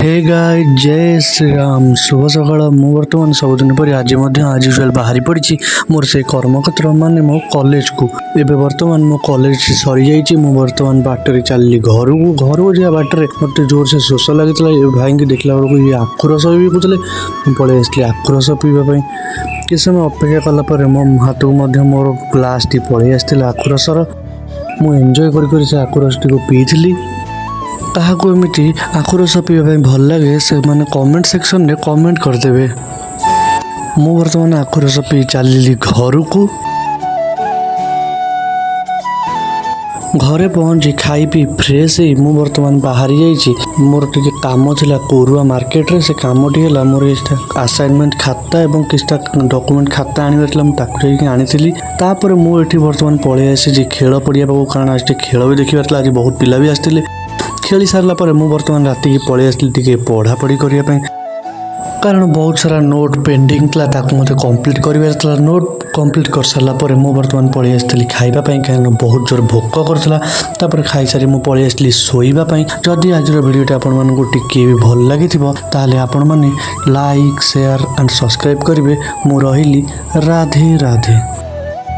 हे गाय जय श्री राम शुभ सकाळ मु बर्तमान सबुदिन पर आज आज यूजुआल बाहरी पड़ी मोर से कर्मक्षेत्र माने मो कॉलेज को एबे बर्तमान मो कॉलेज सरी जाइए मु बर्तमान बाटर चलली घर को जा बाटर मत जोर से शोष लगी भाई की देखला बेलू ये आखु रस भी बिकुले पलि आसली आखु रस पीवाई कि समय अपेक्षा कलापर मो हाथ को मोर ग्लास टी पलि आसाला आखु रसर मु एंजॉय कर आखु रस टी पीली ताहाको एमिति आखु रस पीवा भल लगे से माने कमेंट सेक्शन रे कमेंट करदेवे। मु बर्तमान आखु रस पी चलली घर को घरे पहुँची खाई पी फ्रेश ही मु बर्तमान बाहरी जाइए मोर टे काम थिला कोरुआ मार्केट रे से काम टी है मोर असाइनमेंट खाता एवं किछटा डॉक्यूमेंट खाता आनी आनी तापर मु एठी बर्तमान पळै आसी खेल पड़िया पाखु कारण आज खेल भी देखिबार आज बहुत पिला भी आसते खेली सारा पर मु बर्तमान राति की पळै आसली टिके पढ़ापढ़ी करने कारण बहुत सारा नोट पेंडिंग था ताकू मत कंप्लीट कर नोट कंप्लीट कर सारा पर मु बर्तमान पळै आसली खाइबापी कहीं बहुत जोर भोक कर खाई सारी मु पळै आसली शोइबापी। जदि आज वीडियोटा आपण मानकु टिके भी भल लगी ताले आपण माने लाइक शेयर एंड सब्सक्राइब करेंगे। मु रहिली राधे राधे।